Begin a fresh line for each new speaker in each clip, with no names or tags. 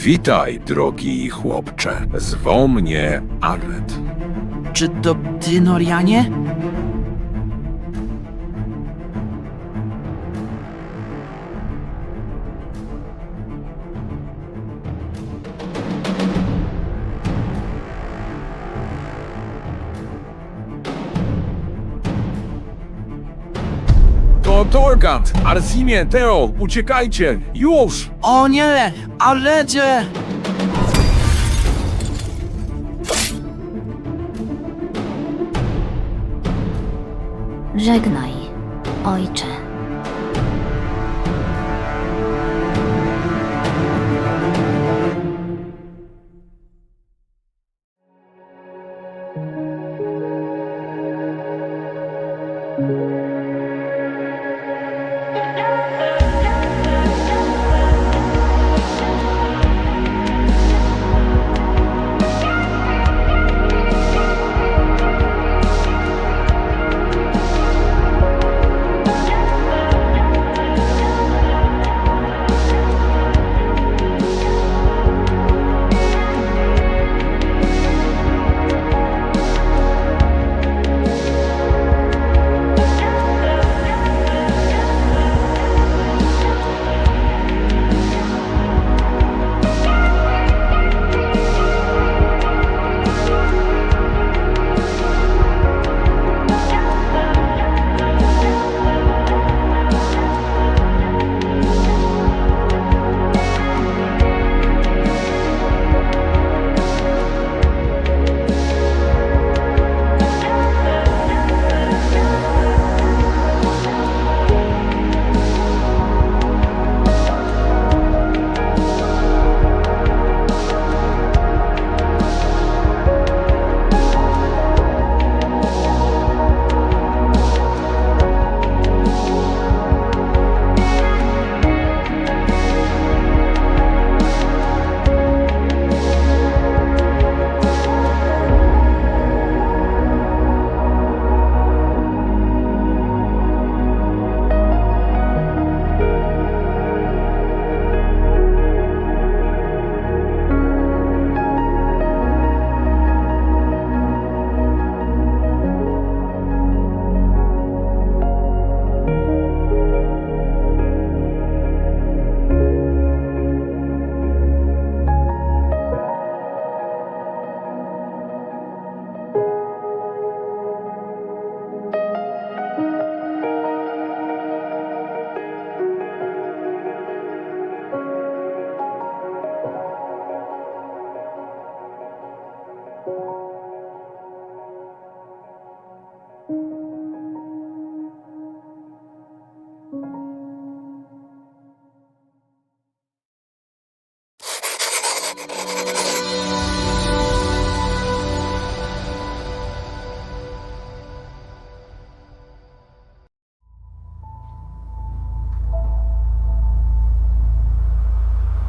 Witaj, drogi chłopcze. Zwą mnie Arlet.
Czy to ty, Norianie?
To Torgant, Arsimie, Teo, uciekajcie! Już!
O nie, Arlecie!
Żegnaj, ojcze.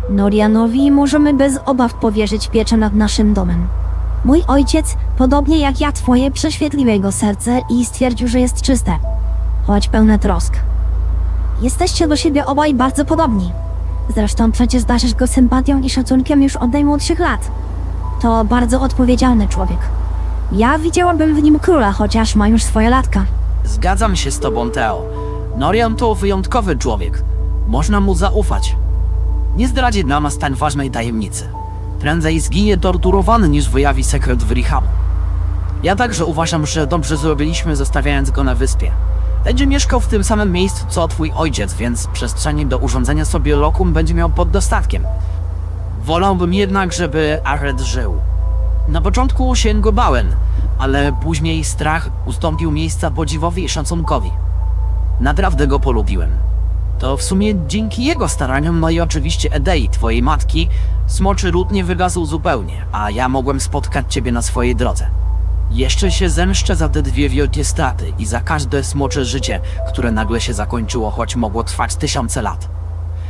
Norianowi możemy bez obaw powierzyć pieczę nad naszym domem. Mój ojciec, podobnie jak ja twoje, prześwietlił jego serce i stwierdził, że jest czyste, choć pełne trosk. Jesteście do siebie obaj bardzo podobni. Zresztą przecież darzysz go sympatią i szacunkiem już od najmłodszych lat. To bardzo odpowiedzialny człowiek. Ja widziałabym w nim króla, chociaż ma już swoje latka.
Zgadzam się z tobą, Teo. Norian to wyjątkowy człowiek. Można mu zaufać. Nie zdradzi dla nas tak ważnej tajemnicy. Prędzej zginie torturowany, niż wyjawi sekret Wrihamu. Ja także uważam, że dobrze zrobiliśmy, zostawiając go na wyspie. Będzie mieszkał w tym samym miejscu, co twój ojciec, więc przestrzeni do urządzenia sobie lokum będzie miał pod dostatkiem. Wolałbym jednak, żeby Arlet żył. Na początku się go bałem, ale później strach ustąpił miejsca podziwowi i szacunkowi. Naprawdę go polubiłem. To w sumie dzięki jego staraniom, no i oczywiście Edei, twojej matki, smoczy ród nie wygasł zupełnie, a ja mogłem spotkać ciebie na swojej drodze. Jeszcze się zemszczę za te dwie wielkie straty i za każde smocze życie, które nagle się zakończyło, choć mogło trwać tysiące lat.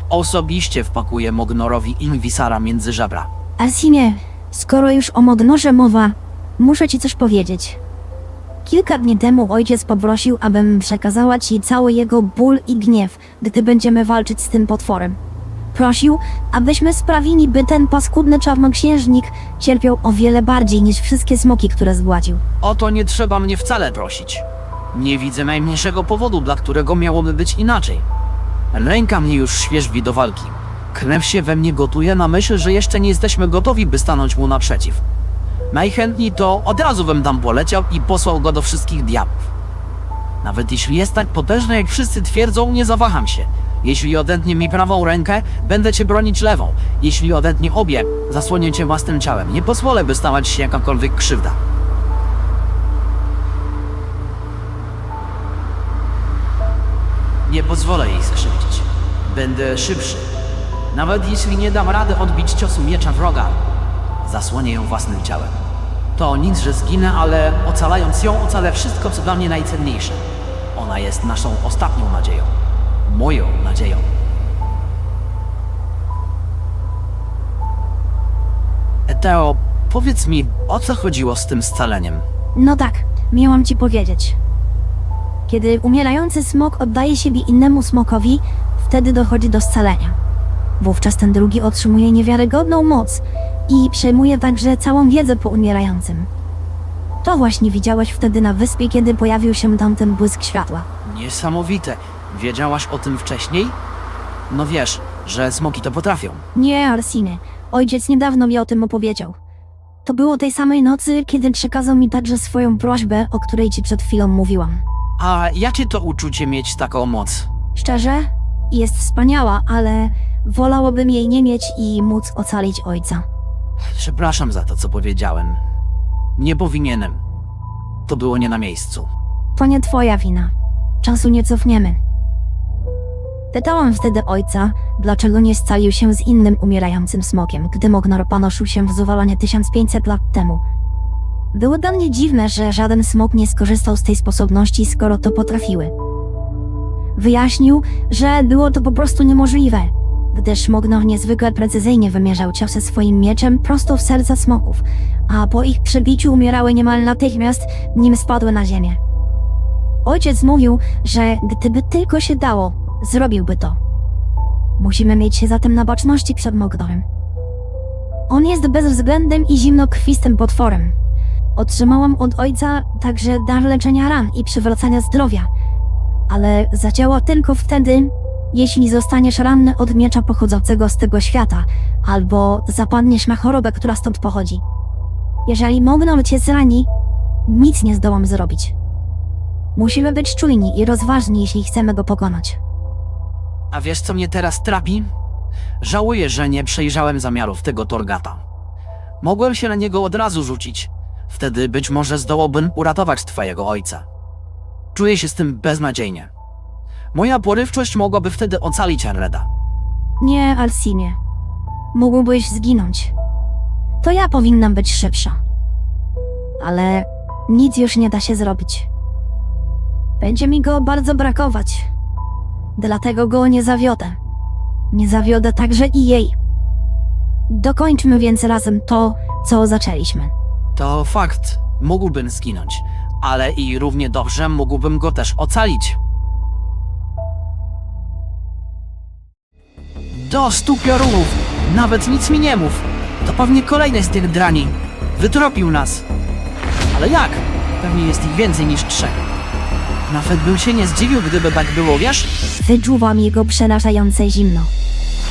Osobiście wpakuję Mognorowi Inwisara między żebra.
Arsimie, skoro już o Mognorze mowa, muszę ci coś powiedzieć. Kilka dni temu ojciec poprosił, abym przekazała ci cały jego ból i gniew, gdy będziemy walczyć z tym potworem. Prosił, abyśmy sprawili, by ten paskudny czarnoksiężnik cierpiał o wiele bardziej niż wszystkie smoki, które zgładził.
O to nie trzeba mnie wcale prosić. Nie widzę najmniejszego powodu, dla którego miałoby być inaczej. Ręka mnie już świerzbi do walki. Krew się we mnie gotuje na myśl, że jeszcze nie jesteśmy gotowi, by stanąć mu naprzeciw. Najchętniej to od razu bym tam poleciał i posłał go do wszystkich diabłów. Nawet jeśli jest tak potężny, jak wszyscy twierdzą, nie zawaham się. Jeśli odetnie mi prawą rękę, będę cię bronić lewą. Jeśli odetnie obie, zasłonię cię własnym ciałem. Nie pozwolę, by stała ci się jakakolwiek krzywda. Nie pozwolę jej skrzywdzić. Będę szybszy. Nawet jeśli nie dam rady odbić ciosu miecza wroga, zasłonię ją własnym ciałem. To nic, że zginę, ale ocalając ją, ocalę wszystko, co dla mnie najcenniejsze. Ona jest naszą ostatnią nadzieją. Moją nadzieją. Eteo, powiedz mi, o co chodziło z tym scaleniem?
No tak, miałam ci powiedzieć. Kiedy umierający smok oddaje siebie innemu smokowi, wtedy dochodzi do scalenia. Wówczas ten drugi otrzymuje niewiarygodną moc i przejmuje także całą wiedzę po umierającym. To właśnie widziałeś wtedy na wyspie, kiedy pojawił się tamten błysk światła.
Niesamowite. Wiedziałaś o tym wcześniej? No wiesz, że smoki to potrafią.
Nie, Arsine. Ojciec niedawno mi o tym opowiedział. To było tej samej nocy, kiedy przekazał mi także swoją prośbę, o której ci przed chwilą mówiłam.
A jakie to uczucie mieć taką moc?
Szczerze? Jest wspaniała, ale wolałabym jej nie mieć i móc ocalić ojca.
Przepraszam za to, co powiedziałem. Nie powinienem. To było nie na miejscu.
To nie twoja wina. Czasu nie cofniemy. Pytałam wtedy ojca, dlaczego nie scalił się z innym umierającym smokiem, gdy Mognor panoszył się w Zuwalonie 1500 lat temu. Było dla mnie dziwne, że żaden smok nie skorzystał z tej sposobności, skoro to potrafiły. Wyjaśnił, że było to po prostu niemożliwe, gdyż Mognor niezwykle precyzyjnie wymierzał ciosy swoim mieczem prosto w serca smoków, a po ich przebiciu umierały niemal natychmiast, nim spadły na ziemię. Ojciec mówił, że gdyby tylko się dało, zrobiłby to. Musimy mieć się zatem na baczności przed Mognorem. On jest bezwzględnym i zimnokrwistym potworem. Otrzymałam od ojca także dar leczenia ran i przywracania zdrowia, ale zadziała tylko wtedy, jeśli zostaniesz ranny od miecza pochodzącego z tego świata, albo zapadniesz na chorobę, która stąd pochodzi. Jeżeli Mognor cię zrani, nic nie zdołam zrobić. Musimy być czujni i rozważni, jeśli chcemy go pokonać.
A wiesz, co mnie teraz trapi? Żałuję, że nie przejrzałem zamiarów tego Torgata. Mogłem się na niego od razu rzucić. Wtedy być może zdołałbym uratować twojego ojca. Czuję się z tym beznadziejnie. Moja porywczość mogłaby wtedy ocalić Arreda.
Nie, Alcinie. Mógłbyś zginąć. To ja powinnam być szybsza. Ale nic już nie da się zrobić. Będzie mi go bardzo brakować. Dlatego go nie zawiodę. Nie zawiodę także i jej. Dokończmy więc razem to, co zaczęliśmy.
To fakt, mógłbym zginąć, ale i równie dobrze mógłbym go też ocalić. Do 100 piorunów! Nawet nic mi nie mów! To pewnie kolejny z tych drani. Wytropił nas. Ale jak? Pewnie jest ich więcej niż 3. Nawet bym się nie zdziwił, gdyby tak było, wiesz?
Wyczuwam jego przerażające zimno.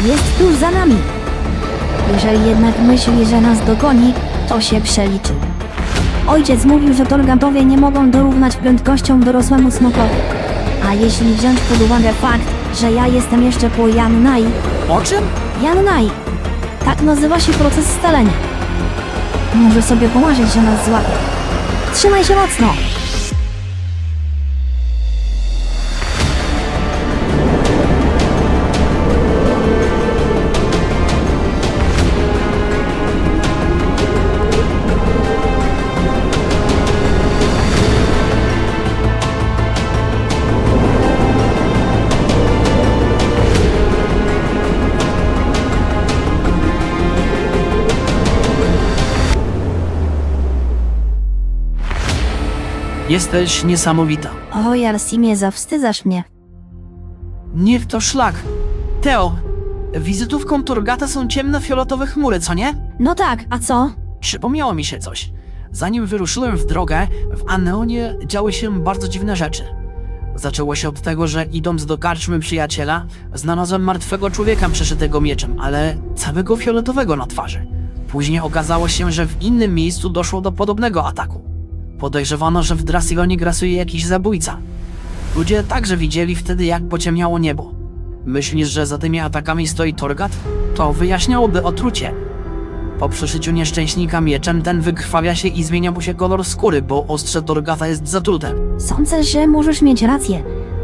Jest tuż za nami. Jeżeli jednak myśli, że nas dogoni, to się przeliczył. Ojciec mówił, że Torgatowie nie mogą dorównać prędkością dorosłemu smokowi. A jeśli wziąć pod uwagę fakt, że ja jestem jeszcze po Yannai...
O czym?
Yannai! Tak nazywa się proces scalenia. Może sobie pomarzyć, że nas złapie. Trzymaj się mocno!
Jesteś niesamowita.
O, Jarsimie, zawstydzasz mnie.
Niech to szlak. Teo, Wizytówką Torgata są ciemnofioletowe chmury, co nie?
No tak, a co?
Przypomniało mi się coś. Zanim wyruszyłem w drogę, w Aneonie działy się bardzo dziwne rzeczy. Zaczęło się od tego, że idąc do karczmy przyjaciela, znalazłem martwego człowieka przeszytego mieczem, ale całego fioletowego na twarzy. Później okazało się, że w innym miejscu doszło do podobnego ataku. Podejrzewano, że w Drassilonie grasuje jakiś zabójca. Ludzie także widzieli wtedy, jak pociemniało niebo. Myślisz, że za tymi atakami stoi Torgat? To wyjaśniałoby otrucie. Po przeszyciu nieszczęśnika mieczem ten wykrwawia się i zmienia mu się kolor skóry, bo ostrze Torgata jest zatrute.
Sądzę, że możesz mieć rację.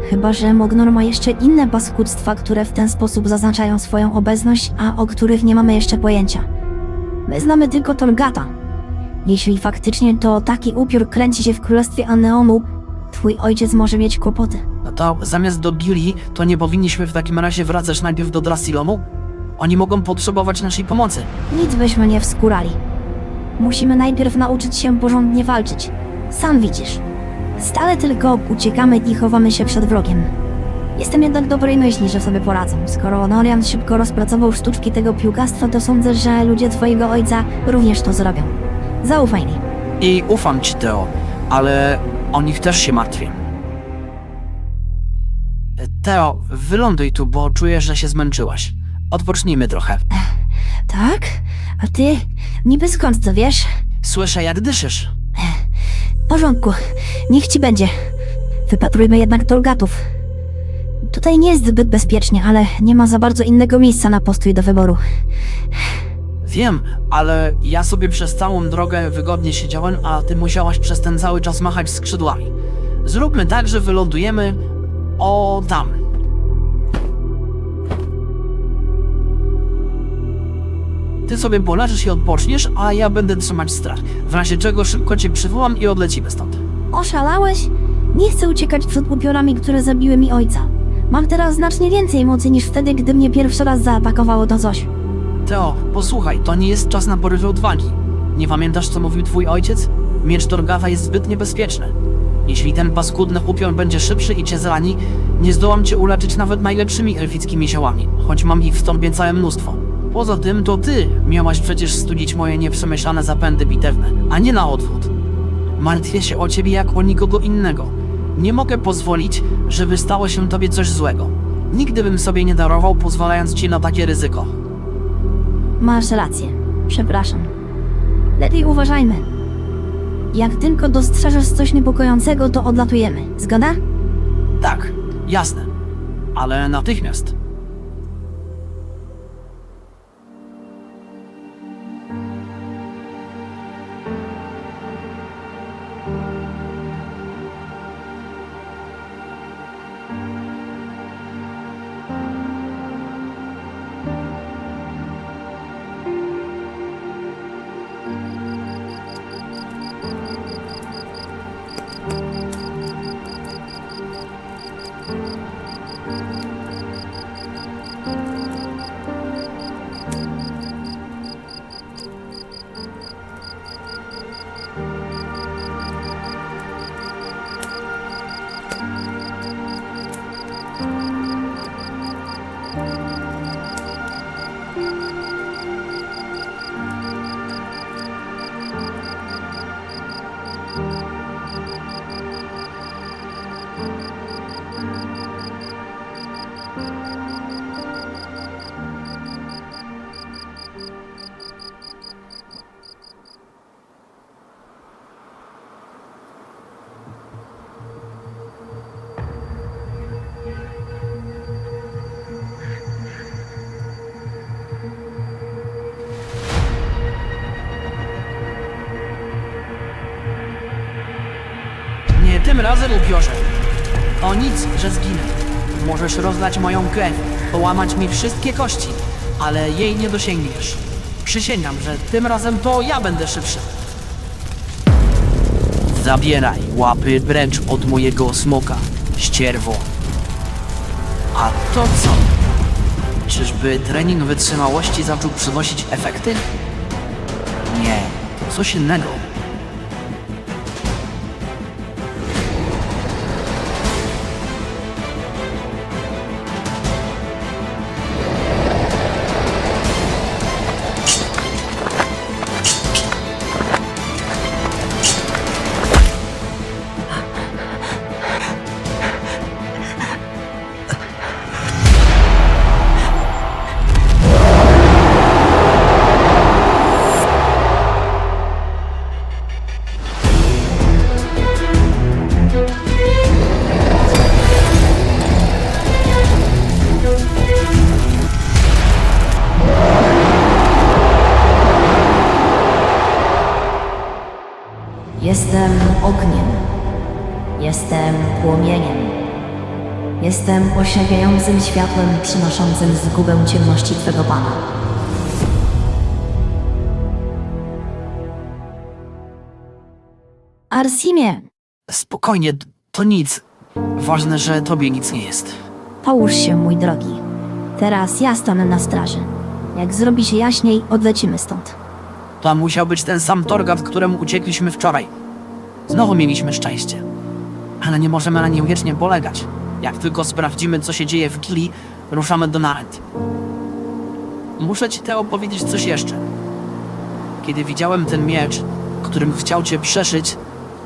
Chyba, że Mognor ma jeszcze inne paskudztwa, które w ten sposób zaznaczają swoją obecność, a o których nie mamy jeszcze pojęcia. My znamy tylko Torgata. Jeśli faktycznie to taki upiór kręci się w królestwie Aneonu, twój ojciec może mieć kłopoty.
No to zamiast do Gili, to nie powinniśmy w takim razie wracać najpierw do Drassilonu? Oni mogą potrzebować naszej pomocy.
Nic byśmy nie wskurali. Musimy najpierw nauczyć się porządnie walczyć. Sam widzisz. Stale tylko uciekamy i chowamy się przed wrogiem. Jestem jednak dobrej myśli, że sobie poradzą. Skoro Norian szybko rozpracował sztuczki tego piłkarstwa, to sądzę, że ludzie twojego ojca również to zrobią. Zaufaj mi.
I ufam ci, Teo, ale o nich też się martwię. Teo, wyląduj tu, bo czuję, że się zmęczyłaś. Odpocznijmy trochę.
Tak? A ty? Niby skąd to wiesz?
Słyszę, jak dyszysz.
W porządku. Niech ci będzie. Wypatrujmy jednak Torgatów. Tutaj nie jest zbyt bezpiecznie, ale nie ma za bardzo innego miejsca na postój do wyboru.
Wiem, ale ja sobie przez całą drogę wygodnie siedziałem, a ty musiałaś przez ten cały czas machać skrzydłami. Zróbmy tak, że wylądujemy... o tam. Ty sobie poleżysz i odpoczniesz, a ja będę trzymać straż. W razie czego szybko cię przywołam i odlecimy stąd.
Oszalałeś? Nie chcę uciekać przed upiorami, które zabiły mi ojca. Mam teraz znacznie więcej mocy niż wtedy, gdy mnie pierwszy raz zaatakowało to coś.
Teo, posłuchaj, to nie jest czas na porywy odwagi. Nie pamiętasz, co mówił twój ojciec? Miecz Torgata jest zbyt niebezpieczny. Jeśli ten paskudny upior będzie szybszy i cię zrani, nie zdołam cię uleczyć nawet najlepszymi elfickimi ziołami, choć mam ich w tobie całe mnóstwo. Poza tym to ty miałaś przecież studzić moje nieprzemyślane zapędy bitewne, a nie na odwrót. Martwię się o ciebie jak o nikogo innego. Nie mogę pozwolić, żeby stało się tobie coś złego. Nigdy bym sobie nie darował, pozwalając ci na takie ryzyko.
Masz rację. Przepraszam. Lepiej uważajmy. Jak tylko dostrzeżesz coś niepokojącego, to odlatujemy. Zgoda?
Tak, jasne. Ale natychmiast. Nie tym razem, upiorze. O nic, że zginę. Możesz rozlać moją krew, połamać mi wszystkie kości, ale jej nie dosięgniesz. Przysięgam, że tym razem to ja będę szybszy. Zabieraj łapy precz od mojego smoka, ścierwo. A to co? Czyżby trening wytrzymałości zaczął przynosić efekty? Nie, to coś innego.
Jestem ogniem. Jestem płomieniem. Jestem osiągającym światłem przynoszącym zgubę ciemności Twego Pana. Arsimie,
Spokojnie, to nic. Ważne, że tobie nic nie jest.
połóż się, mój drogi. Teraz ja stanę na straży. Jak zrobi się jaśniej, odlecimy stąd.
To musiał być ten sam Torgat, któremu uciekliśmy wczoraj. Znowu mieliśmy szczęście. Ale nie możemy na nim wiecznie polegać. Jak tylko sprawdzimy, co się dzieje w Gili, ruszamy do Narend. Muszę ci Teo powiedzieć coś jeszcze. Kiedy widziałem ten miecz, którym chciał cię przeszyć,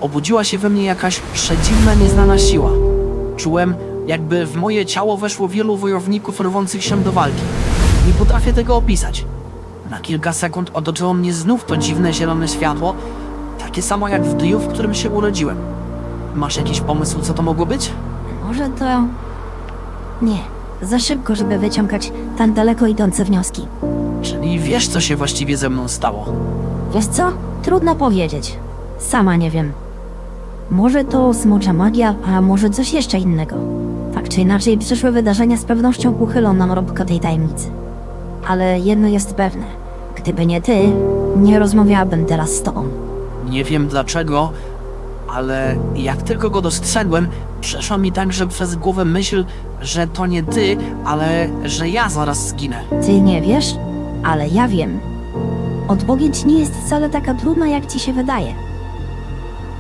obudziła się we mnie jakaś przedziwna, nieznana siła. Czułem, jakby w moje ciało weszło wielu wojowników rwących się do walki. Nie potrafię tego opisać. Na kilka sekund otoczyło mnie znów to dziwne zielone światło, takie samo jak w dniu, w którym się urodziłem. Masz jakiś pomysł, co to mogło być?
Może to... Nie. Za szybko, żeby wyciągać tak daleko idące wnioski.
Czyli wiesz, co się właściwie ze mną stało.
Wiesz co? Trudno powiedzieć. Sama nie wiem. Może to smocza magia, a może coś jeszcze innego. Tak czy inaczej, przyszłe wydarzenia z pewnością uchylą nam rąbka tej tajemnicy. Ale jedno jest pewne. Gdyby nie ty, nie rozmawiałabym teraz z tobą.
Nie wiem dlaczego, ale jak tylko go dostrzegłem, przeszła mi także przez głowę myśl, że to nie ty, ale że ja zaraz zginę.
Ty nie wiesz, ale ja wiem. Odpowiedź nie jest wcale taka trudna, jak ci się wydaje.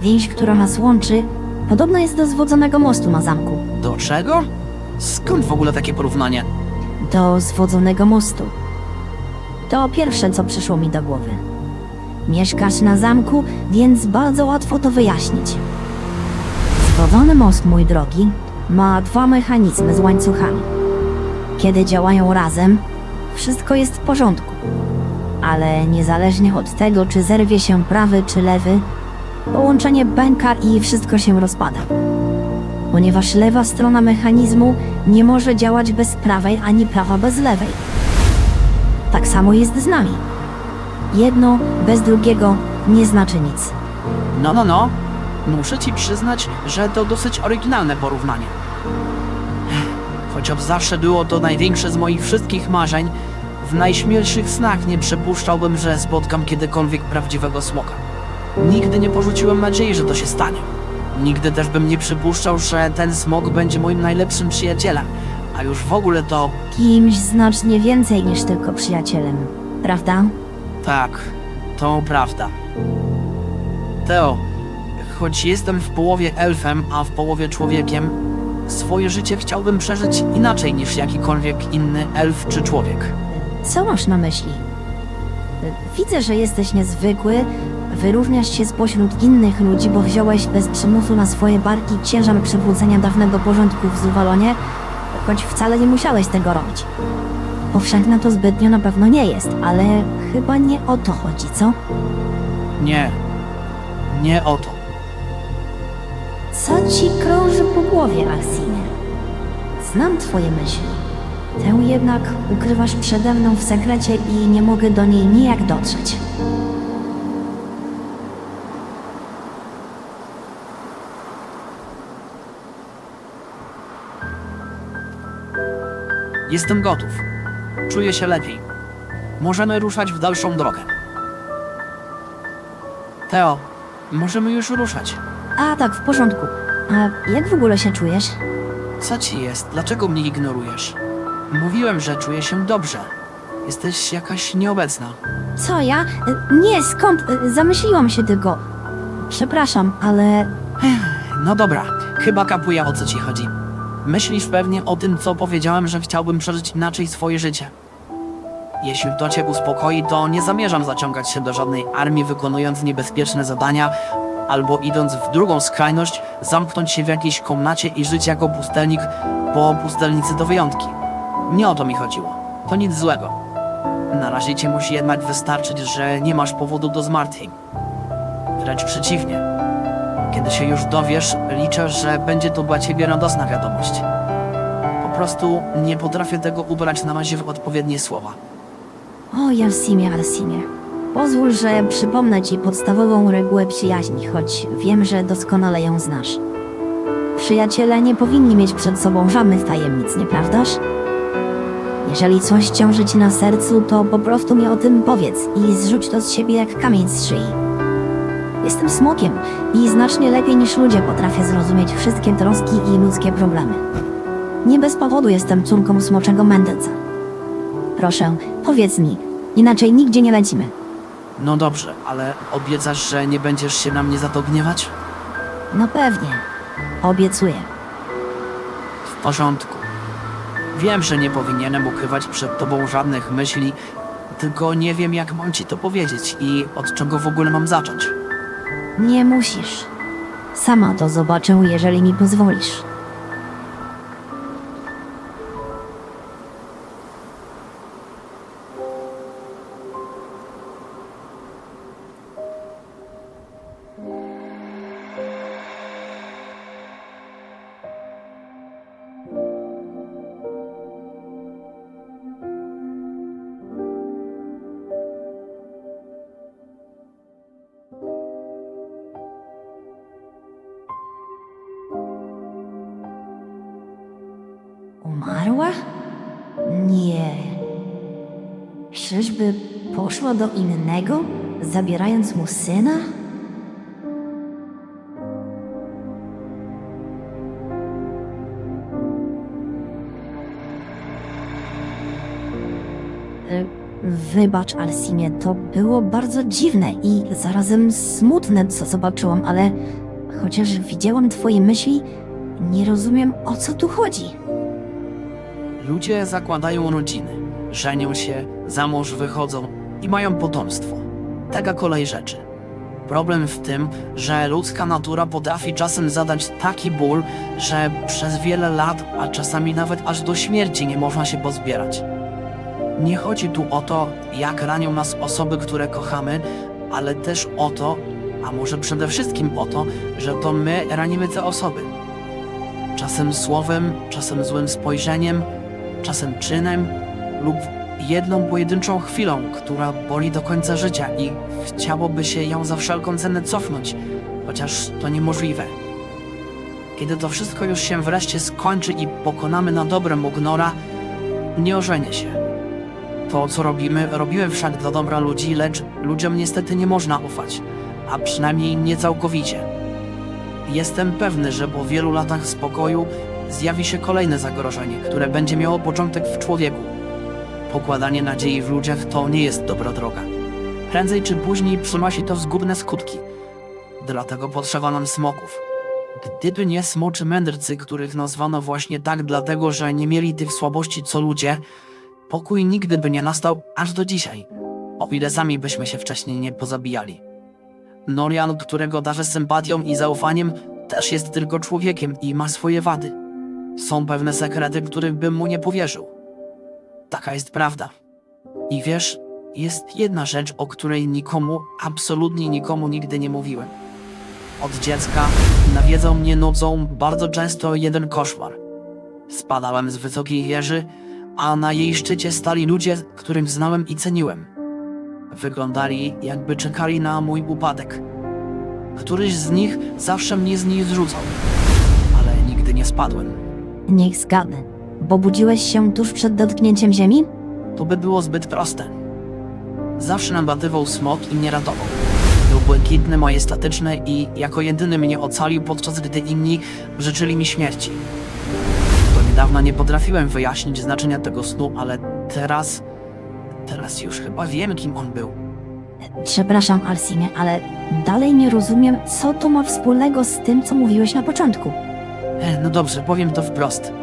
Więź, która nas łączy, podobna jest do zwodzonego mostu na zamku.
Do czego? Skąd w ogóle takie porównanie?
Do zwodzonego mostu. To pierwsze, co przyszło mi do głowy. Mieszkasz na zamku, więc bardzo łatwo to wyjaśnić. Zwodzony most, mój drogi, ma dwa mechanizmy z łańcuchami. Kiedy działają razem, wszystko jest w porządku. Ale niezależnie od tego, czy zerwie się prawy czy lewy, połączenie pęka i wszystko się rozpada. Ponieważ lewa strona mechanizmu nie może działać bez prawej, ani prawa bez lewej. Tak samo jest z nami. Jedno bez drugiego nie znaczy nic.
No. Muszę ci przyznać, że to dosyć oryginalne porównanie. Choć od zawsze było to największe z moich wszystkich marzeń, w najśmielszych snach nie przypuszczałbym, że spotkam kiedykolwiek prawdziwego smoka. Nigdy nie porzuciłem nadziei, że to się stanie. Nigdy też bym nie przypuszczał, że ten smok będzie moim najlepszym przyjacielem, a już w ogóle to...
Kimś znacznie więcej niż tylko przyjacielem, prawda?
Tak, to prawda. Teo, choć jestem w połowie elfem, a w połowie człowiekiem, swoje życie chciałbym przeżyć inaczej niż jakikolwiek inny elf czy człowiek.
Co masz na myśli? Widzę, że jesteś niezwykły, wyróżniasz się spośród innych ludzi, bo wziąłeś bez przymusu na swoje barki ciężar przywrócenia dawnego porządku w Zuwalonie, choć wcale nie musiałeś tego robić. Powszechne to zbytnio na pewno nie jest, ale chyba nie o to chodzi, co?
Nie o to.
Co ci krąży po głowie, Arsinie? Znam twoje myśli. Tę jednak ukrywasz przede mną w sekrecie i nie mogę do niej nijak dotrzeć.
Jestem gotów. Czuję się lepiej. Możemy ruszać w dalszą drogę. Teo, możemy już ruszać.
A tak, w porządku. A jak w ogóle się czujesz?
Co ci jest? Dlaczego mnie ignorujesz? Mówiłem, że czuję się dobrze. Jesteś jakaś nieobecna.
Co ja? Nie, skąd? Zamyśliłam się tylko. Przepraszam, ale...
No dobra, chyba kapuję, o co ci chodzi. Myślisz pewnie o tym, co powiedziałem, że chciałbym przeżyć inaczej swoje życie. Jeśli to cię uspokoi, to nie zamierzam zaciągać się do żadnej armii, wykonując niebezpieczne zadania, albo idąc w drugą skrajność, zamknąć się w jakiejś komnacie i żyć jako pustelnik po pustelnicy do wyjątki. Nie o to mi chodziło. To nic złego. Na razie cię musi jednak wystarczyć, że nie masz powodu do zmartwień. Wręcz przeciwnie. Kiedy się już dowiesz, liczę, że będzie to dla ciebie radosna wiadomość. Po prostu nie potrafię tego ubrać na razie w odpowiednie słowa.
O, Arsimie. Pozwól, że przypomnę ci podstawową regułę przyjaźni, choć wiem, że doskonale ją znasz. Przyjaciele nie powinni mieć przed sobą żadnych tajemnic, nieprawdaż? Jeżeli coś ciąży ci na sercu, to po prostu mi o tym powiedz i zrzuć to z siebie jak kamień z szyi. Jestem smokiem i znacznie lepiej niż ludzie potrafię zrozumieć wszystkie troski i ludzkie problemy. Nie bez powodu jestem córką smoczego mędrca. Proszę, powiedz mi, inaczej nigdzie nie lecimy.
No dobrze, ale obiecasz, że nie będziesz się na mnie za to gniewać?
No pewnie. Obiecuję.
W porządku. Wiem, że nie powinienem ukrywać przed tobą żadnych myśli, tylko nie wiem, jak mam ci to powiedzieć i od czego w ogóle mam zacząć.
Nie musisz. Sama to zobaczę, jeżeli mi pozwolisz. Umarła? Nie. Czyżby poszła do innego, zabierając mu syna? Wybacz, Alcimie, to było bardzo dziwne i zarazem smutne, co zobaczyłam, ale chociaż widziałam twoje myśli, nie rozumiem, o co tu chodzi.
Ludzie zakładają rodziny, żenią się, za mąż wychodzą i mają potomstwo. Taka kolej rzeczy. Problem w tym, że ludzka natura potrafi czasem zadać taki ból, że przez wiele lat, a czasami nawet aż do śmierci nie można się pozbierać. Nie chodzi tu o to, jak ranią nas osoby, które kochamy, ale też o to, a może przede wszystkim o to, że to my ranimy te osoby. Czasem słowem, czasem złym spojrzeniem, czasem czynem lub jedną pojedynczą chwilą, która boli do końca życia i chciałoby się ją za wszelką cenę cofnąć, chociaż to niemożliwe. Kiedy to wszystko już się wreszcie skończy i pokonamy na dobre Mugnora, nie ożenię się. To, co robimy wszak dla dobra ludzi, lecz ludziom niestety nie można ufać, a przynajmniej nie całkowicie. Jestem pewny, że po wielu latach spokoju zjawi się kolejne zagrożenie, które będzie miało początek w człowieku. Pokładanie nadziei w ludziach to nie jest dobra droga. Prędzej czy później przynosi to zgubne skutki. Dlatego potrzeba nam smoków. Gdyby nie smoczy mędrcy, których nazwano właśnie tak dlatego, że nie mieli tych słabości co ludzie, pokój nigdy by nie nastał aż do dzisiaj, o ile sami byśmy się wcześniej nie pozabijali. Norian, którego darzę sympatią i zaufaniem, też jest tylko człowiekiem i ma swoje wady. Są pewne sekrety, których bym mu nie powierzył. Taka jest prawda. I wiesz, jest jedna rzecz, o której nikomu, absolutnie nikomu nigdy nie mówiłem. Od dziecka nawiedzał mnie nocą bardzo często jeden koszmar. Spadałem z wysokiej wieży, a na jej szczycie stali ludzie, których znałem i ceniłem. Wyglądali, jakby czekali na mój upadek. Któryś z nich zawsze mnie z niej zrzucał, ale nigdy nie spadłem.
Niech zgadnę. Bo budziłeś się tuż przed dotknięciem ziemi?
To by było zbyt proste. Zawsze nadatywał smok i mnie ratował. Był błękitny, majestatyczny i jako jedyny mnie ocalił, podczas gdy inni życzyli mi śmierci. Do niedawna nie potrafiłem wyjaśnić znaczenia tego snu, ale teraz już chyba wiem, kim on był.
Przepraszam, Alcimie, ale dalej nie rozumiem, co to ma wspólnego z tym, co mówiłeś na początku.
No dobrze, powiem to wprost.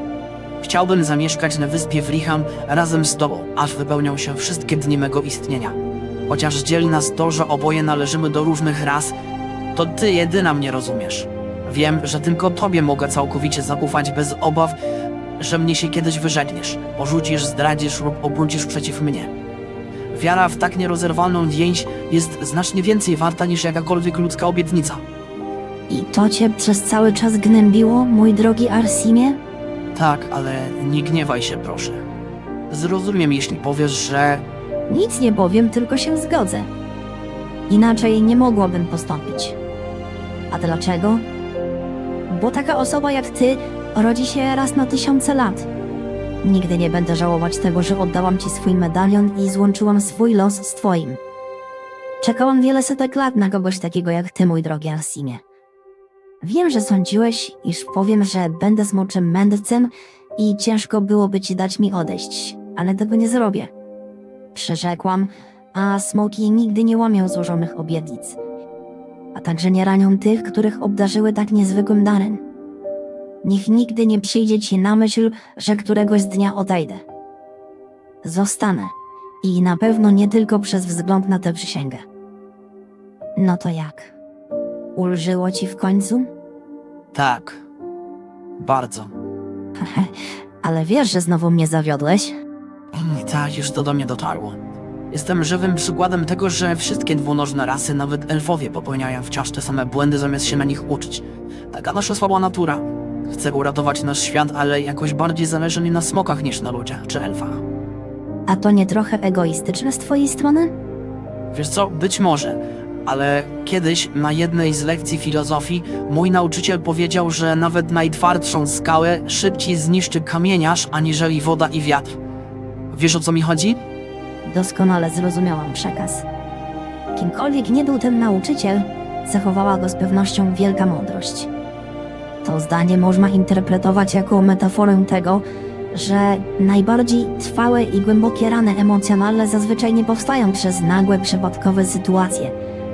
Chciałbym zamieszkać na wyspie Wriham razem z tobą, aż wypełnią się wszystkie dni mego istnienia. Chociaż dzieli nas to, że oboje należymy do różnych ras, to ty jedyna mnie rozumiesz. Wiem, że tylko tobie mogę całkowicie zaufać bez obaw, że mnie się kiedyś wyrzekniesz, porzucisz, zdradzisz lub obrócisz przeciw mnie. Wiara w tak nierozerwalną więź jest znacznie więcej warta niż jakakolwiek ludzka obietnica.
I to cię przez cały czas gnębiło, mój drogi Alcimie?
Tak, ale nie gniewaj się, proszę. Zrozumiem, jeśli powiesz, że...
Nic nie powiem, tylko się zgodzę. Inaczej nie mogłabym postąpić. A dlaczego? Bo taka osoba jak ty rodzi się raz na tysiące lat. Nigdy nie będę żałować tego, że oddałam ci swój medalion i złączyłam swój los z twoim. Czekałam wiele setek lat na kogoś takiego jak ty, mój drogi Alcimie. Wiem, że sądziłeś, iż powiem, że będę smoczym mędrcem i ciężko byłoby ci dać mi odejść, ale tego nie zrobię. Przyrzekłam, a smoki nigdy nie łamią złożonych obietnic, a także nie ranią tych, których obdarzyły tak niezwykłym darem. Niech nigdy nie przyjdzie ci na myśl, że któregoś dnia odejdę. Zostanę i na pewno nie tylko przez wzgląd na tę przysięgę. No to jak? Ulżyło ci w końcu?
Tak. Bardzo.
Ale wiesz, że znowu mnie zawiodłeś?
Tak, już to do mnie dotarło. Jestem żywym przykładem tego, że wszystkie dwunożne rasy, nawet elfowie, popełniają wciąż te same błędy, zamiast się na nich uczyć. Taka nasza słaba natura. Chcę uratować nasz świat, ale jakoś bardziej zależy mi na smokach niż na ludziach czy elfach.
A to nie trochę egoistyczne z twojej strony?
Wiesz co, być może, ale kiedyś na jednej z lekcji filozofii mój nauczyciel powiedział, że nawet najtwardszą skałę szybciej zniszczy kamieniarz, aniżeli woda i wiatr. Wiesz, o co mi chodzi?
Doskonale zrozumiałam przekaz. Kimkolwiek nie był ten nauczyciel, cechowała go z pewnością wielka mądrość. To zdanie można interpretować jako metaforę tego, że najbardziej trwałe i głębokie rany emocjonalne zazwyczaj nie powstają przez nagłe, przypadkowe sytuacje,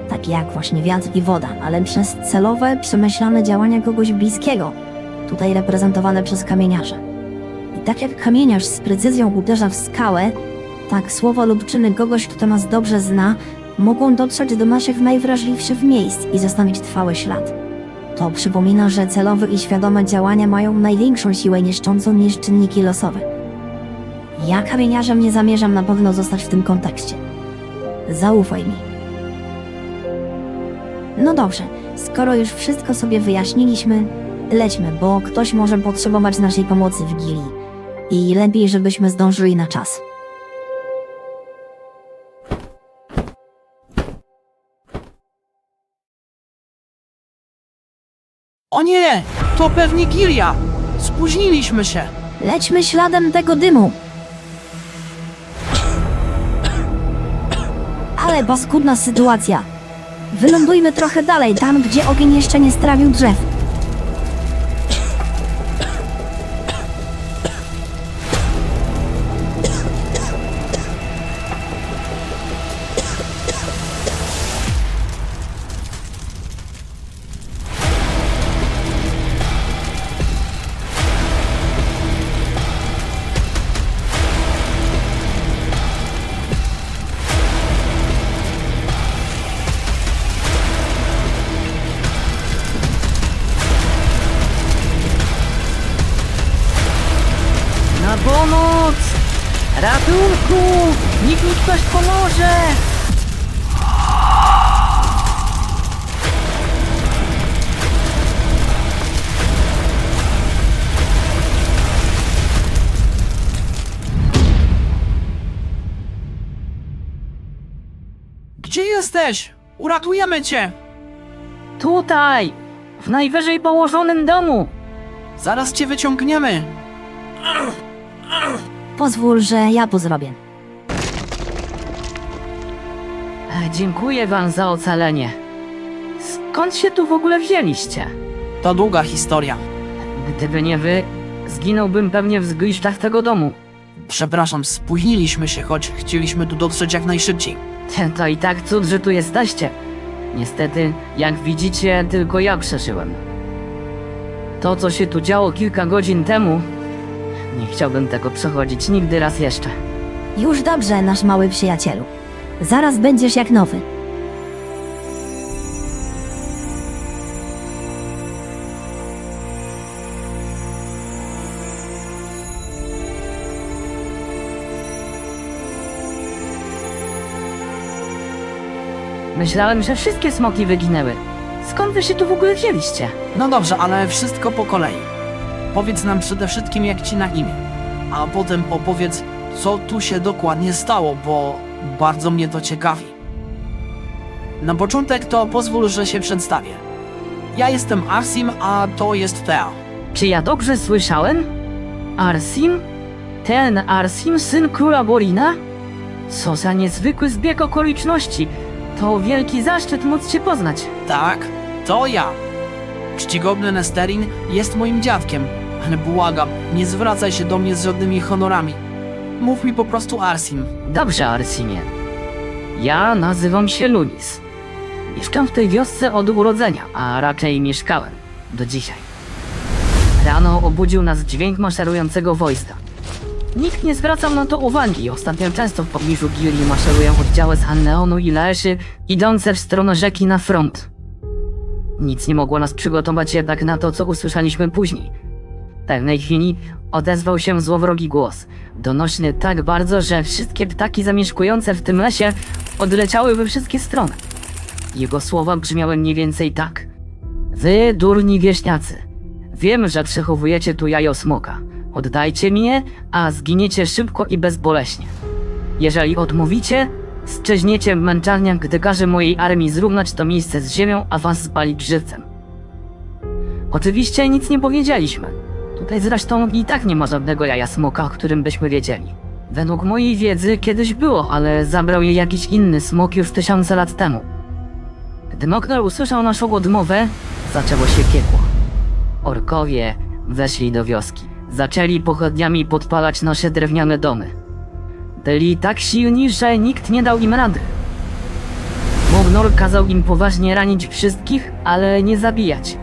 takie jak właśnie wiatr i woda, ale przez celowe, przemyślane działania kogoś bliskiego, tutaj reprezentowane przez kamieniarza. I tak jak kamieniarz z precyzją uderza w skałę, tak słowa lub czyny kogoś, kto nas dobrze zna, mogą dotrzeć do naszych najwrażliwszych miejsc i zostawić trwały ślad. To przypomina, że celowe i świadome działania mają największą siłę niszczącą niż czynniki losowe. Ja kamieniarzem nie zamierzam na pewno zostać w tym kontekście. Zaufaj mi. No dobrze, skoro już wszystko sobie wyjaśniliśmy, lećmy, bo ktoś może potrzebować naszej pomocy w gilii. I lepiej, żebyśmy zdążyli na czas.
O nie! To pewnie Gilia! Spóźniliśmy się!
Lećmy śladem tego dymu. Ale paskudna sytuacja. Wylądujmy trochę dalej, tam gdzie ogień jeszcze nie strawił drzew.
Na pomoc! Ratunku! Niech mi ktoś pomoże!
Gdzie jesteś? Uratujemy cię!
Tutaj! W najwyżej położonym domu!
Zaraz cię wyciągniemy!
Pozwól, że ja to zrobię.
Dziękuję wam za ocalenie. Skąd się tu w ogóle wzięliście?
To długa historia.
Gdyby nie wy, zginąłbym pewnie w zgliszczach tego domu.
Przepraszam, spóźniliśmy się, choć chcieliśmy tu dotrzeć jak najszybciej.
To i tak cud, że tu jesteście. Niestety, jak widzicie, tylko ja przeżyłem. To, co się tu działo kilka godzin temu, nie chciałbym tego przechodzić nigdy raz jeszcze.
Już dobrze, nasz mały przyjacielu. Zaraz będziesz jak nowy.
Myślałem, że wszystkie smoki wyginęły. Skąd wy się tu w ogóle wzięliście?
No dobrze, ale wszystko po kolei. Powiedz nam przede wszystkim, jak ci na imię. A potem opowiedz, co tu się dokładnie stało, bo bardzo mnie to ciekawi. Na początek to pozwól, że się przedstawię. Ja jestem Arsim, a to jest Thea.
Czy ja dobrze słyszałem? Arsim? Ten Arsim, syn króla Borina? Co za niezwykły zbieg okoliczności. To wielki zaszczyt móc cię poznać.
Tak, to ja. Czcigodny Nesterin jest moim dziadkiem, ale błagam, nie zwracaj się do mnie z żadnymi honorami. Mów mi po prostu Arsim.
Dobrze, Arsimie. Ja nazywam się Lunis. Mieszkam w tej wiosce od urodzenia, a raczej mieszkałem do dzisiaj. Rano obudził nas dźwięk maszerującego wojska. Nikt nie zwracał na to uwagi. Ostatnio często w pobliżu gildii maszerują oddziały z Anneonu i Laeszy, idące w stronę rzeki na front. Nic nie mogło nas przygotować jednak na to, co usłyszeliśmy później. W pewnej chwili odezwał się złowrogi głos, donośny tak bardzo, że wszystkie ptaki zamieszkujące w tym lesie odleciały we wszystkie strony. Jego słowa brzmiały mniej więcej tak. Wy, durni wieśniacy, wiem, że przechowujecie tu jajo smoka. Oddajcie mi je, a zginiecie szybko i bezboleśnie. Jeżeli odmówicie, strzęźniecie w męczarniach, gdy każe mojej armii zrównać to miejsce z ziemią, a was spalić żywcem. Oczywiście nic nie powiedzieliśmy. Tutaj zresztą i tak nie ma żadnego jaja smoka, o którym byśmy wiedzieli. Według mojej wiedzy kiedyś było, ale zabrał je jakiś inny smok już tysiące lat temu. Gdy Moknor usłyszał naszą odmowę, zaczęło się piekło. Orkowie weszli do wioski. Zaczęli pochodniami podpalać nasze drewniane domy. Byli tak silni, że nikt nie dał im rady. Moknor kazał im poważnie ranić wszystkich, ale nie zabijać.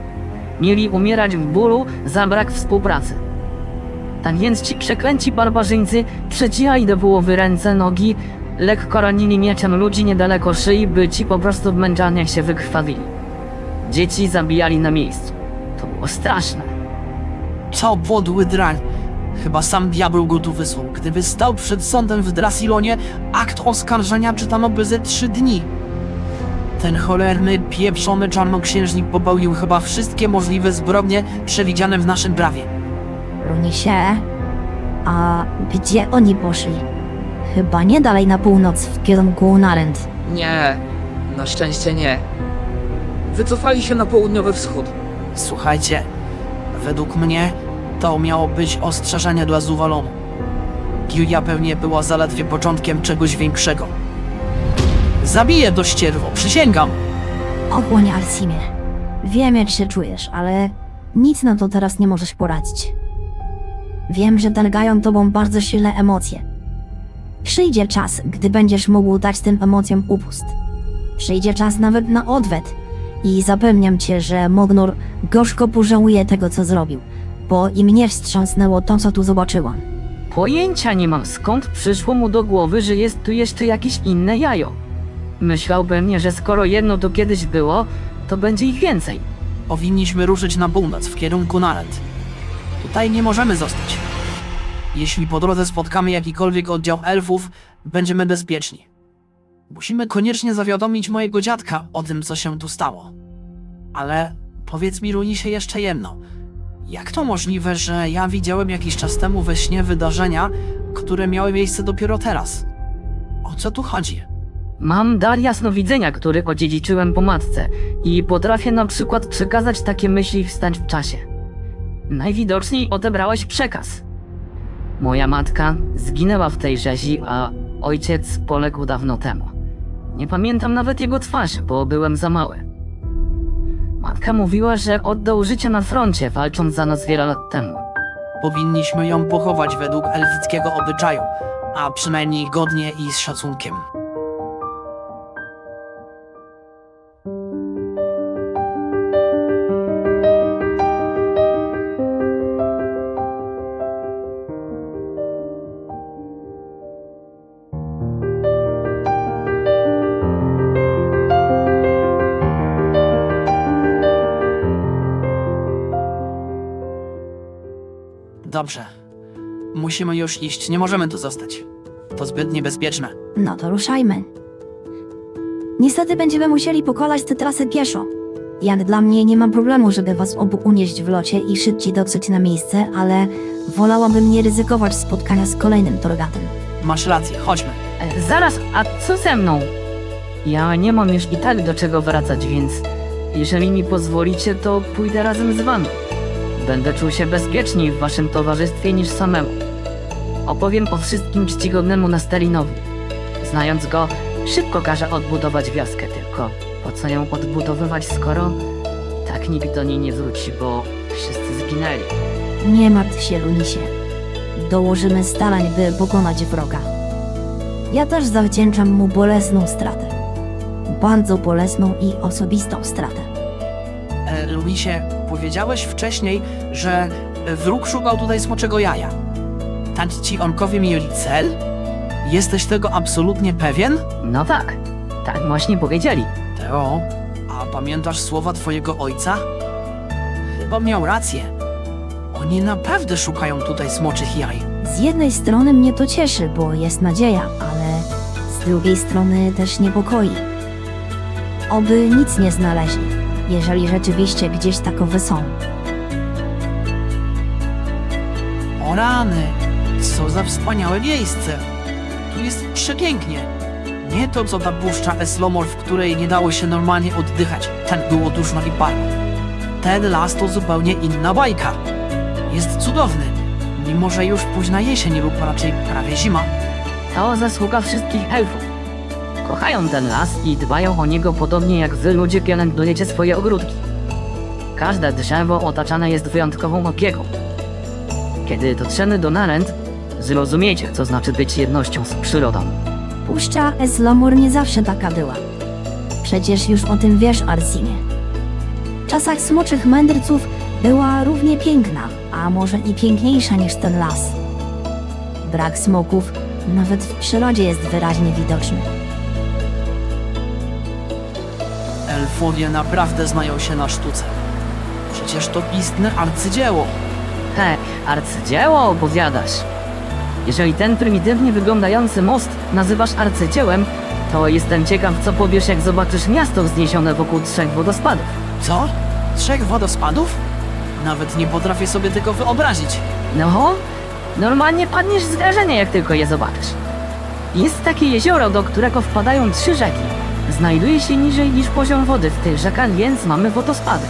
Mieli umierać w bólu za brak współpracy. Tak więc ci przeklęci barbarzyńcy przecinali do połowy ręce, nogi, lekko ranili mieczem ludzi niedaleko szyi, by ci po prostu w męczarniach się wykrwawili. Dzieci zabijali na miejscu. To było straszne.
Co podły drań. Chyba sam diabeł go tu wysłał. Gdyby stał przed sądem w Drasilonie, akt oskarżenia czytano by ze 3 dni. Ten cholerny, pieprzony czarnoksiężnik popełnił chyba wszystkie możliwe zbrodnie przewidziane w naszym prawie.
Runisie, a gdzie oni poszli? Chyba nie dalej na północ, w kierunku Narend.
Nie, na szczęście nie. Wycofali się na południowy wschód.
Słuchajcie, według mnie to miało być ostrzeżenie dla Zuwalonu. Gildia pewnie była zaledwie początkiem czegoś większego. Zabiję to ścierwo, przysięgam!
Ochłoń, Arsimie. Wiem, jak się czujesz, ale nic na to teraz nie możesz poradzić. Wiem, że targają tobą bardzo silne emocje. Przyjdzie czas, gdy będziesz mógł dać tym emocjom upust. Przyjdzie czas nawet na odwet. I zapewniam cię, że Mognor gorzko pożałuje tego, co zrobił, bo i mnie wstrząsnęło to, co tu zobaczyłam.
Pojęcia nie mam, skąd przyszło mu do głowy, że jest tu jeszcze jakieś inne jajo. Myślałbym, że skoro jedno tu kiedyś było, to będzie ich więcej.
Powinniśmy ruszyć na północ, w kierunku Narend. Tutaj nie możemy zostać. Jeśli po drodze spotkamy jakikolwiek oddział elfów, będziemy bezpieczni. Musimy koniecznie zawiadomić mojego dziadka o tym, co się tu stało. Ale powiedz mi, Runisie, jeszcze jedno. Jak to możliwe, że ja widziałem jakiś czas temu we śnie wydarzenia, które miały miejsce dopiero teraz? O co tu chodzi?
Mam dar jasnowidzenia, który odziedziczyłem po matce i potrafię na przykład przekazać takie myśli wstać w czasie. Najwidoczniej odebrałeś przekaz. Moja matka zginęła w tej rzezi, a ojciec poległ dawno temu. Nie pamiętam nawet jego twarzy, bo byłem za mały. Matka mówiła, że oddał życie na froncie, walcząc za nas wiele lat temu.
Powinniśmy ją pochować według elfickiego obyczaju, a przynajmniej godnie i z szacunkiem. Dobrze. Musimy już iść, nie możemy tu zostać. To zbyt niebezpieczne.
No to ruszajmy. Niestety będziemy musieli pokonać tę trasę pieszo. Jak dla mnie nie mam problemu, żeby was obu unieść w locie i szybciej dotrzeć na miejsce, ale wolałabym nie ryzykować spotkania z kolejnym torgatem.
Masz rację, chodźmy.
Zaraz, a co ze mną? Ja nie mam już i tak do czego wracać, więc jeżeli mi pozwolicie, to pójdę razem z wami. Będę czuł się bezpieczniej w waszym towarzystwie niż samemu. Opowiem o wszystkim czcigodnemu Nastarinowi. Znając go, szybko każe odbudować wioskę, tylko po co ją odbudowywać, skoro tak nikt do niej nie wróci, bo wszyscy zginęli.
Nie martw się, Lunisie. Dołożymy starań, by pokonać wroga. Ja też zawdzięczam mu bolesną stratę. Bardzo bolesną i osobistą stratę.
Lumisie, powiedziałeś wcześniej, że wróg szukał tutaj smoczego jaja. Tak ci onkowie mieli cel? Jesteś tego absolutnie pewien?
No tak właśnie powiedzieli.
Teo, a pamiętasz słowa twojego ojca? Chyba miał rację. Oni naprawdę szukają tutaj smoczych jaj.
Z jednej strony mnie to cieszy, bo jest nadzieja, ale z drugiej strony też niepokoi. Oby nic nie znaleźli, jeżeli rzeczywiście gdzieś takowe są.
O rany, co za wspaniałe miejsce. Tu jest przepięknie. Nie to co ta puszcza Eslomor, w której nie dało się normalnie oddychać. Ten było duszno i parno. Ten las to zupełnie inna bajka. Jest cudowny, mimo że już późna jesień lub raczej prawie zima.
To zasługa wszystkich elfów. Kochają ten las i dbają o niego podobnie jak wy ludzie pielęgnujecie swoje ogródki. Każde drzewo otaczane jest wyjątkową opieką. Kiedy dotrzemy do Narend, zrozumiecie, co znaczy być jednością z przyrodą.
Puszcza Eslomor nie zawsze taka była. Przecież już o tym wiesz, Arsimie. W czasach smoczych mędrców była równie piękna, a może i piękniejsza niż ten las. Brak smoków nawet w przyrodzie jest wyraźnie widoczny.
Elfowie naprawdę znają się na sztuce. Przecież to istne arcydzieło.
Arcydzieło opowiadasz. Jeżeli ten prymitywnie wyglądający most nazywasz arcydziełem, to jestem ciekaw, co powiesz, jak zobaczysz miasto wzniesione wokół 3 wodospadów.
Co? 3 wodospadów? Nawet nie potrafię sobie tego wyobrazić.
No, normalnie padniesz z wrażenia, jak tylko je zobaczysz. Jest takie jezioro, do którego wpadają 3 rzeki. Znajduje się niżej niż poziom wody w tych rzekach, więc mamy wodospady.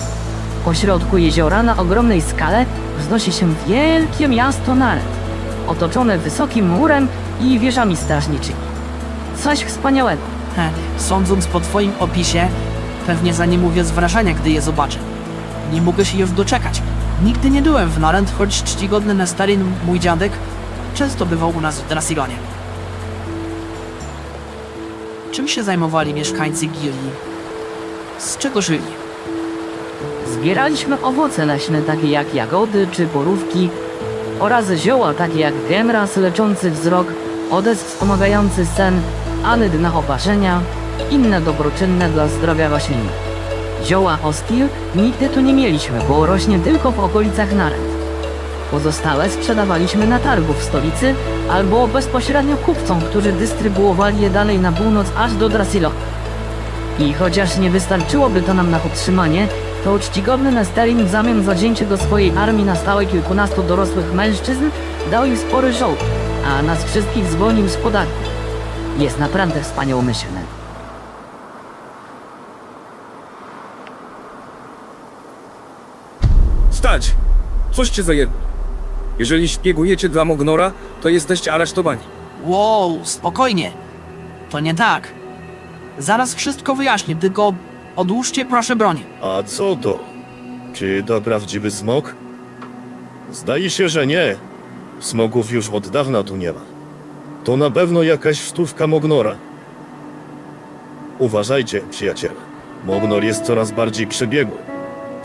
Po środku jeziora na ogromnej skale wznosi się wielkie miasto Narend, otoczone wysokim murem i wieżami strażniczymi. Coś wspaniałego.
Sądząc po twoim opisie, pewnie zanimówię z wrażenia, gdy je zobaczę. Nie mogę się już doczekać. Nigdy nie byłem w Narend, choć czcigodny Nestarin, mój dziadek, często bywał u nas w Drasilonie. Czym się zajmowali mieszkańcy Gilii? Z czego żyli?
Zbieraliśmy owoce leśne takie jak jagody czy borówki oraz zioła takie jak gemras leczący wzrok, odes wspomagający sen, anyd na oparzenia, inne dobroczynne dla zdrowia rośliny. Zioła ostil nigdy tu nie mieliśmy, bo rośnie tylko w okolicach Narend. Pozostałe sprzedawaliśmy na targu w stolicy albo bezpośrednio kupcom, którzy dystrybuowali je dalej na północ aż do Drasilo. I chociaż nie wystarczyłoby to nam na utrzymanie, to czcigodny Nestarin w zamian za wzięcie do swojej armii na stałe kilkunastu dorosłych mężczyzn dał im spory żołd, a nas wszystkich zwolnił z podatku. Jest naprawdę wspaniałomyślny.
Stać! Coście za jedno. Jeżeli szpiegujecie dla Mognora, to jesteście aresztowani.
Wow, spokojnie. To nie tak. Zaraz wszystko wyjaśnię, tylko odłóżcie proszę broń.
A co to? Czy to prawdziwy smok? Zdaje się, że nie. Smogów już od dawna tu nie ma. To na pewno jakaś sztuczka Mognora. Uważajcie, przyjaciele. Mognor jest coraz bardziej przebiegły.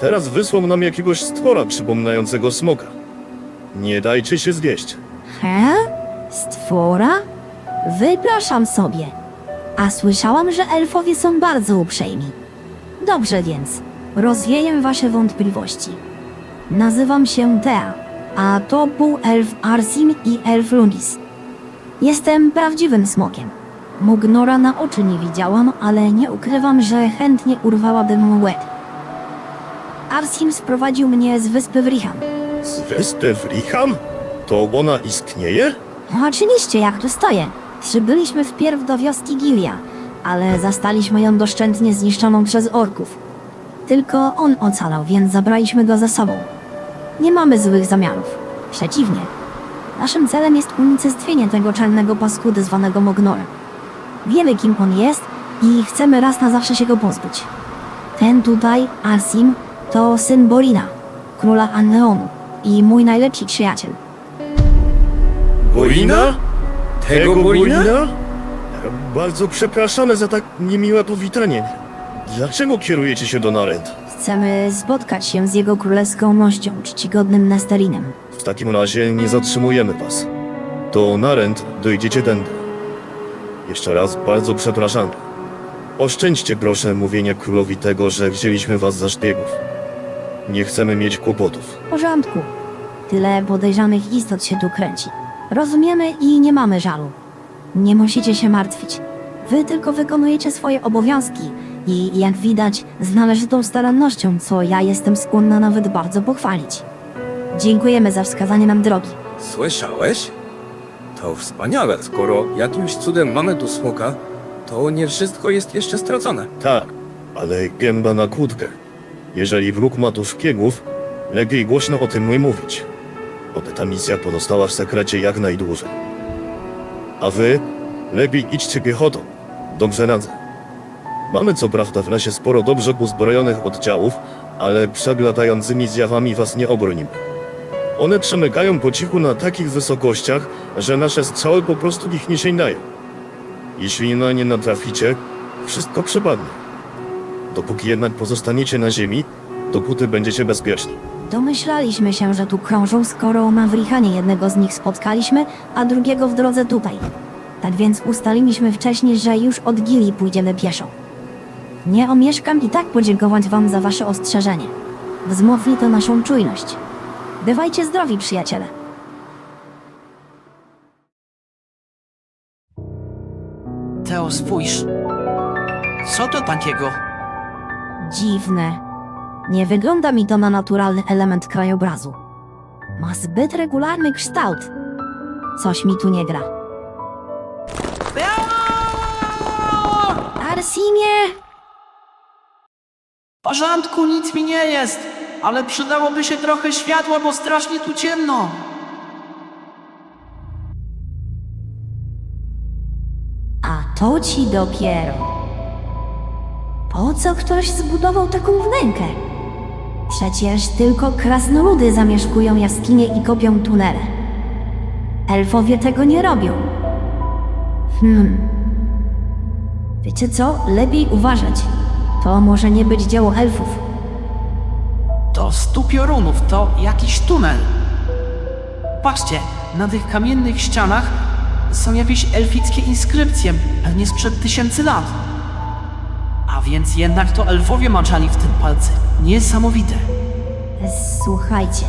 Teraz wysłał nam jakiegoś stwora przypominającego smoka. Nie dajcie się zwieść.
Stwora? Wypraszam sobie. A słyszałam, że elfowie są bardzo uprzejmi. Dobrze więc, rozwieję wasze wątpliwości. Nazywam się Thea, a to półelf Arsim i elf Lunis. Jestem prawdziwym smokiem. Mognora na oczy nie widziałam, ale nie ukrywam, że chętnie urwałabym mu łeb. Arsim sprowadził mnie z wyspy Wriham.
Z wyspy Wriham? To ona istnieje?
No oczywiście, jak tu stoję. Przybyliśmy wpierw do wioski Gilia. ale zastaliśmy ją doszczętnie zniszczoną przez orków. Tylko on ocalał, więc zabraliśmy go ze sobą. Nie mamy złych zamiarów. Przeciwnie. Naszym celem jest unicestwienie tego czarnego paskudy zwanego Mognorem. Wiemy, kim on jest i chcemy raz na zawsze się go pozbyć. Ten tutaj, Arsim, to syn Borina, króla Anneonu i mój najlepszy przyjaciel.
Borina? Tego Borina? Bardzo przepraszamy za tak niemiłe powitanie. Dlaczego kierujecie się do Narend?
Chcemy spotkać się z jego królewską mością, czcigodnym Nesterinem.
W takim razie nie zatrzymujemy was. Do Narend dojdziecie tędy. Jeszcze raz bardzo przepraszamy. Oszczędźcie proszę mówienia królowi tego, że wzięliśmy was za szpiegów. Nie chcemy mieć kłopotów.
W porządku. Tyle podejrzanych istot się tu kręci. Rozumiemy i nie mamy żalu. Nie musicie się martwić. Wy tylko wykonujecie swoje obowiązki i jak widać z należytą starannością, co ja jestem skłonna nawet bardzo pochwalić. Dziękujemy za wskazanie nam drogi.
Słyszałeś? To wspaniale, skoro jakimś cudem mamy tu smoka, to nie wszystko jest jeszcze stracone.
Tak, ale gęba na kłódkę. Jeżeli wróg ma tu szpiegów, lepiej głośno o tym nie mówić. Oby ta misja pozostała w sekrecie jak najdłużej. A wy lepiej idźcie piechotą. Dobrze radzę. Mamy co prawda w lesie sporo dobrze uzbrojonych oddziałów, ale przed latającymi zjawami was nie obronimy. One przemykają po cichu na takich wysokościach, że nasze strzały po prostu ich nie sięgają. Jeśli na nie natraficie, wszystko przepadnie. Dopóki jednak pozostaniecie na ziemi, dopóty będziecie bezpieczni.
Domyślaliśmy się, że tu krążą, skoro na Wrichanie jednego z nich spotkaliśmy, a drugiego w drodze tutaj. Tak więc ustaliliśmy wcześniej, że już od Gili pójdziemy pieszo. Nie omieszkam i tak podziękować wam za wasze ostrzeżenie. Wzmocni to naszą czujność. Bywajcie zdrowi, przyjaciele.
Teo, spójrz. Co to takiego?
Dziwne. Nie wygląda mi to na naturalny element krajobrazu. Ma zbyt regularny kształt. Coś mi tu nie gra. Arsimie!
W porządku, nic mi nie jest, ale przydałoby się trochę światła, bo strasznie tu ciemno.
A to ci dopiero. Po co ktoś zbudował taką wnękę? Przecież tylko krasnoludy zamieszkują jaskinie i kopią tunele. Elfowie tego nie robią. Wiecie co? Lepiej uważać. To może nie być dzieło elfów.
To 100 piorunów, to jakiś tunel. Patrzcie, na tych kamiennych ścianach są jakieś elfickie inskrypcje, pewnie sprzed 1000 lat. A więc jednak to elfowie maczali w tym palce. Niesamowite.
Słuchajcie.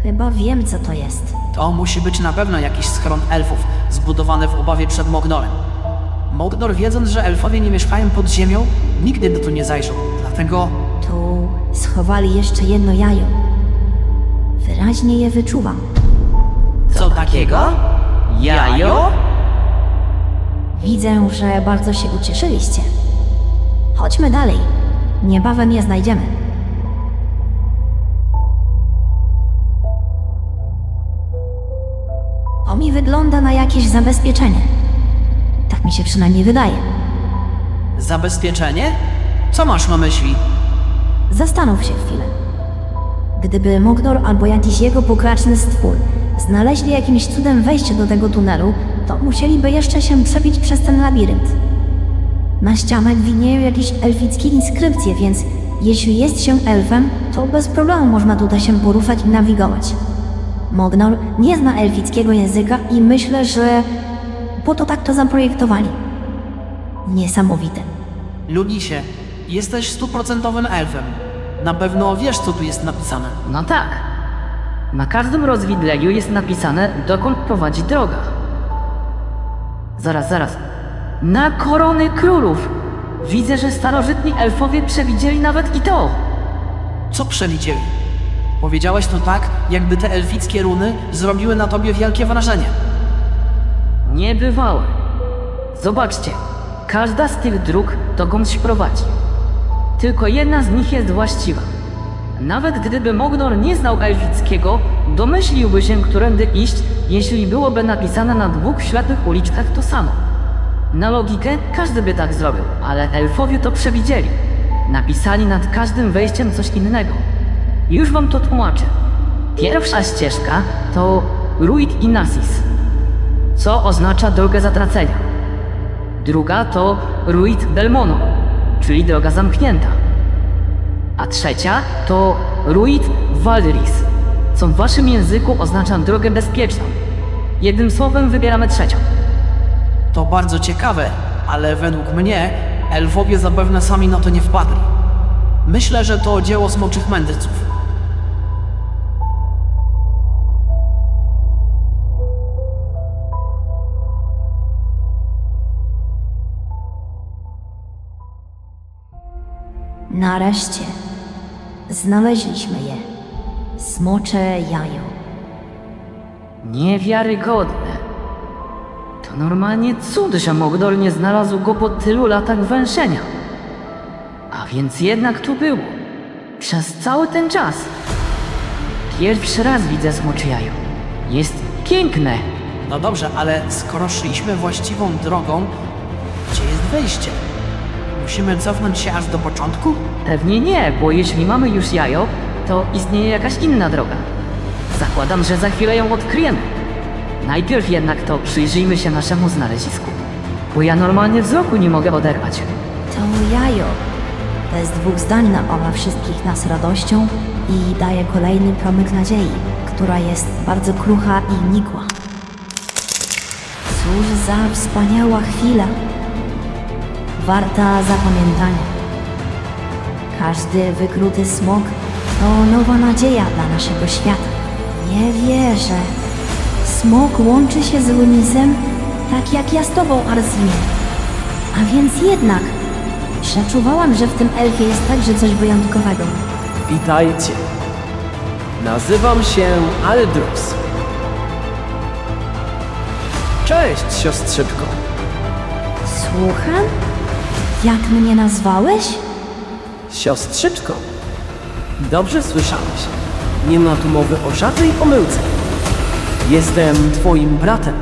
Chyba wiem, co to jest.
To musi być na pewno jakiś schron elfów, zbudowany w obawie przed Mognorem. Mognor, wiedząc, że elfowie nie mieszkają pod ziemią, nigdy by tu nie zajrzał. Dlatego
Tu schowali jeszcze jedno jajo. Wyraźnie je wyczuwam.
co takiego? Jajo?
Widzę, że bardzo się ucieszyliście. Chodźmy dalej. Niebawem je znajdziemy. To mi wygląda na jakieś zabezpieczenie. Tak mi się przynajmniej wydaje.
Zabezpieczenie? Co masz na myśli?
Zastanów się chwilę. Gdyby Mognor albo jakiś jego pokraczny stwór znaleźli jakimś cudem wejście do tego tunelu, to musieliby jeszcze się przebić przez ten labirynt. Na ścianach widnieją jakieś elfickie inskrypcje, więc jeśli jest się elfem, to bez problemu można tutaj się poruszać i nawigować. Mognor nie zna elfickiego języka i myślę, że po to tak to zaprojektowali. Niesamowite.
Ludisie, jesteś 100% elfem. Na pewno wiesz, co tu jest napisane.
No tak. Na każdym rozwidleniu jest napisane, dokąd prowadzi droga. Zaraz. Na korony królów! Widzę, że starożytni elfowie przewidzieli nawet i to.
Co przewidzieli? Powiedziałeś to tak, jakby te elfickie runy zrobiły na tobie wielkie wrażenie.
Niebywałe. Zobaczcie. Każda z tych dróg dokądś prowadzi. Tylko jedna z nich jest właściwa. Nawet gdyby Mognor nie znał elfickiego, domyśliłby się, którędy iść, jeśli byłoby napisane na 2 światłych uliczkach to samo. Na logikę każdy by tak zrobił, ale elfowie to przewidzieli. Napisali nad każdym wejściem coś innego. Już wam to tłumaczę. Pierwsza ścieżka to Ruit Inasis, co oznacza drogę zatracenia. Druga to Ruit Belmono, czyli droga zamknięta. A trzecia to Ruit Valris, co w waszym języku oznacza drogę bezpieczną. Jednym słowem wybieramy trzecią.
To bardzo ciekawe, ale według mnie elfowie zapewne sami na to nie wpadli. Myślę, że to dzieło smoczych mędrców.
Nareszcie znaleźliśmy je. Smocze jajo.
Niewiarygodne. To normalnie cud, że Mognor nie znalazł go po tylu latach węszenia. A więc jednak tu było. Przez cały ten czas. Pierwszy raz widzę smocze jajo. Jest piękne.
No dobrze, ale skoro szliśmy właściwą drogą, gdzie jest wyjście? Musimy cofnąć się aż do początku?
Pewnie nie, bo jeśli mamy już jajo, to istnieje jakaś inna droga. Zakładam, że za chwilę ją odkryjemy. Najpierw jednak to przyjrzyjmy się naszemu znalezisku. Bo ja normalnie wzroku nie mogę oderwać.
To jajo. Bez 2 zdań napawa wszystkich nas radością i daje kolejny promyk nadziei, która jest bardzo krucha i nikła. Cóż za wspaniała chwila. Warta zapamiętania. Każdy wykruty smok to nowa nadzieja dla naszego świata. Nie wierzę. Smok łączy się z Lunisem, tak jak ja z tobą, Arzimie. A więc jednak przeczuwałam, że w tym elfie jest także coś wyjątkowego.
Witajcie. Nazywam się Aldrus. Cześć, siostrzyczko.
Słucham? Jak mnie nazwałeś?
Siostrzyczko. Dobrze słyszałeś. Nie ma tu mowy o żadnej pomyłce. Jestem twoim bratem.